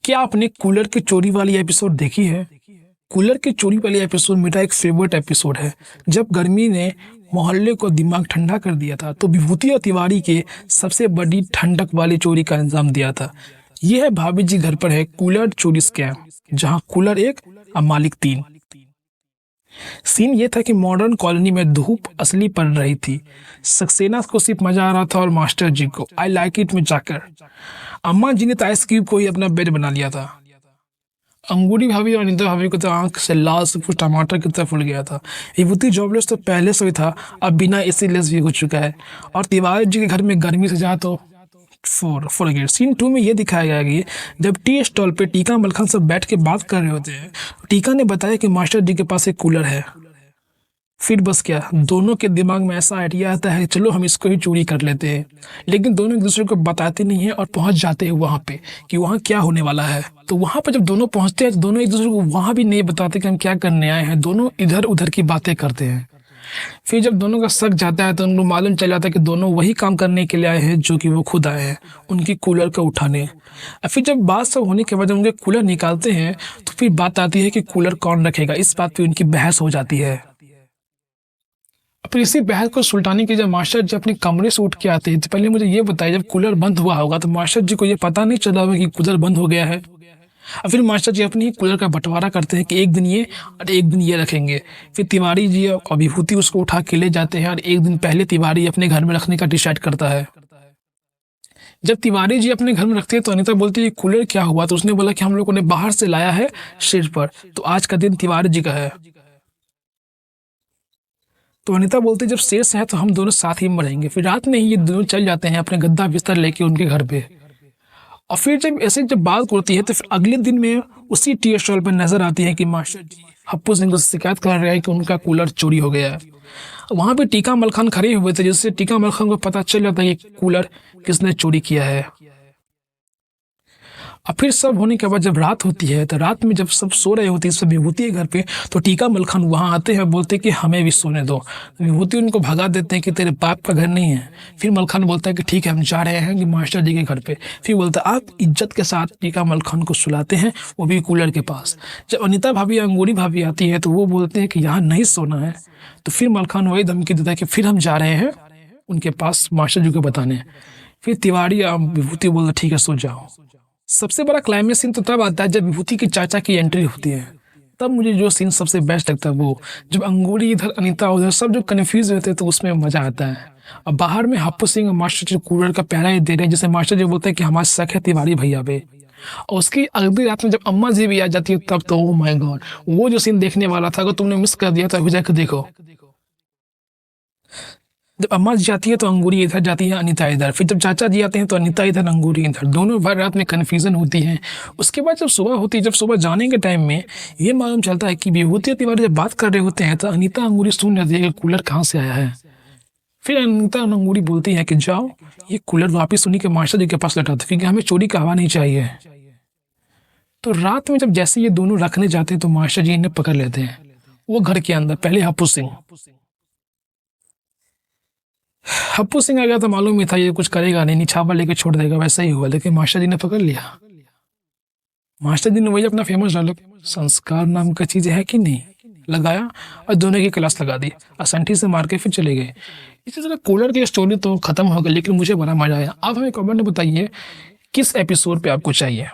क्या आपने कूलर की चोरी वाली एपिसोड देखी है? कूलर की चोरी वाली एपिसोड मेरा एक फेवरेट एपिसोड है। जब गर्मी ने मोहल्ले को दिमाग ठंडा कर दिया था तो विभूति और तिवारी के सबसे बड़ी ठंडक वाली चोरी का अंजाम दिया था। यह है भाभी जी घर पर है कूलर चोरी स्कैम, जहां कूलर एक और मालिक तीन। सीन ये था कि मॉडर्न कॉलोनी में धूप असली पड़ रही थी। सक्सेना को सिर्फ मजा आ रहा था और मास्टर जी को आई लाइक इट में जाकर अम्मा जी ने तो आइस क्यूब को ही अपना बेड बना लिया था। अंगूरी भाभी और अनिता भाभी को तो आंख से लाल सब कुछ टमाटर की तरह फूल गया था। विभूति जॉबलेस तो पहले से ही था, अब बिना एसी लेस भी हो चुका है। और तिवारी जी के घर में गर्मी से जा तो फॉरगेट। सीन 2 में ये दिखाया गया कि जब टी स्टॉल पे टीका मलखान सब बैठ के बात कर रहे होते हैं, टीका ने बताया कि मास्टर जी के पास एक कूलर है। फिर बस क्या, दोनों के दिमाग में ऐसा आइडिया आता है चलो हम इसको ही चोरी कर लेते हैं। लेकिन दोनों एक दूसरे को बताते नहीं हैं और पहुंच जाते हैं वहां पे कि वहां क्या होने वाला है। तो वहां पर जब दोनों पहुंचते हैं तो दोनों एक दूसरे को वहां भी नहीं बताते कि हम क्या करने आए हैं। दोनों इधर उधर की बातें करते हैं। फिर जब दोनों का शक जाता है तो उनको मालूम चल जाता है कि दोनों वही काम करने के लिए आए हैं जो कि वो खुद आए हैं, उनकी कूलर को उठाने। और फिर जब बात सब होने के बाद जब उनके कूलर निकालते हैं तो फिर बात आती है कि कूलर कौन रखेगा। इस बात पे उनकी बहस हो जाती है। फिर इसी बहस को सुलटाने के जब मास्टर जी अपने कमरे से उठ के आते हैं तो पहले मुझे ये बताइए, जब कूलर बंद हुआ होगा तो मास्टर जी को ये पता नहीं चला होगा कि कूलर बंद हो गया है। और फिर मास्टर जी अपनी कूलर का बंटवारा करते हैं कि एक दिन ये और एक दिन ये रखेंगे। फिर तिवारी जी और विभूति उसको उठा के ले जाते हैं और एक दिन पहले तिवारी अपने घर में रखने का डिसाइड करता है। जब तिवारी जी अपने घर में रखते हैं तो अनिता बोलती है कूलर क्या हुआ, तो उसने बोला कि हम लोगों ने बाहर से लाया है सिर पर, तो आज का दिन तिवारी जी का है। तो अनिता बोलती है जब शेष है तो हम दोनों साथ ही मरेंगे। फिर रात में ही ये दोनों चल जाते हैं अपने गद्दा बिस्तर लेके उनके घर पे। और फिर जब बात होती है तो फिर अगले दिन में उसी टी स्टॉल पर नजर आती है कि मास्टर जी हप्पू सिंह को शिकायत कर रहे हैं कि उनका कूलर चोरी हो गया है। वहां पे टीका मलखान खड़े हुए थे, जिससे टीका मलखान को पता चल जाता है कि कूलर किसने चोरी किया है। और फिर सब होने के बाद जब रात होती है तो रात में जब सब सो रहे होते हैं सब विभूति के घर पे, तो टीका मलखान वहां आते हैं, बोलते कि हमें भी सोने दो। विभूति उनको भगा देते हैं कि तेरे बाप का घर नहीं है। फिर मलखान बोलता है कि ठीक है हम जा रहे हैं कि मास्टर जी के घर पे। फिर बोलता है आप इज्जत के साथ टीका मलखान को सुलाते हैं, वो भी कूलर के पास। जब अनिता भाभी अंगूरी भाभी आती है तो वो बोलते हैं कि यहाँ नहीं सोना है। तो फिर मलखान वही धमकी देता है कि फिर हम जा रहे हैं उनके पास मास्टर जी को बताने। फिर तिवारी विभूति बोलता ठीक है सो जाओ। सबसे बड़ा क्लाइमेक्स सीन तो तब आता है जब विभूति की चाचा की एंट्री होती है। तब मुझे जो सीन सबसे बेस्ट लगता है वो जब अंगूरी इधर अनिता उधर सब जो कन्फ्यूज होते हैं तो उसमें मजा आता है। और बाहर में हप्पू सिंह और मास्टर जी कूलर का पहरा ही दे रहे हैं, जैसे मास्टर जी बोलते हैं कि हमारा शक है तिवारी भैया पे। और उसकी अगली रात में जब अम्मा जी भी आ जाती है तब तो ओह माय गॉड, वो जो सीन देखने वाला था अगर तुमने मिस कर दिया तो अभी जाकर देखो। जब अम्मा जी जाती है तो अंगूरी इधर जाती है, अनिता इधर। फिर जब चाचा जी आते हैं तो अनिता इधर अंगूरी इधर, दोनों भर रात में कन्फ्यूजन होती है। उसके बाद जब सुबह होती है, जब सुबह जाने के टाइम में ये मालूम चलता है कि विभूति और तिवारी जब बात कर रहे होते हैं तो अनिता अंगूरी सुन जाती है कि कूलर कहाँ से आया है। फिर अनिता अंगूरी बोलती है कि जाओ ये कूलर वापिस उन्हीं के मास्टर जी के पास लौटा दो क्योंकि हमें चोरी का हवा नहीं चाहिए। तो रात में जब जैसे ये दोनों रखने जाते हैं तो मास्टर जी इन्हें पकड़ लेते हैं वो घर के अंदर। पहले हप्पू सिंह आ गया तो मालूम ही था ये कुछ करेगा नहीं, निछावर लेके छोड़ देगा, वैसा ही हुआ। लेकिन मास्टर जी ने पकड़ लिया। मास्टर जी ने वही अपना फेमस डायलॉग संस्कार नाम का चीज है कि नहीं लगाया और दोनों की क्लास लगा दी और संठी से मार के फिर चले गए। इसी तरह कूलर की स्टोरी तो खत्म हो गई, लेकिन मुझे बड़ा मजा आया। आप हमें कमेंट में बताइए किस एपिसोड पे आपको चाहिए।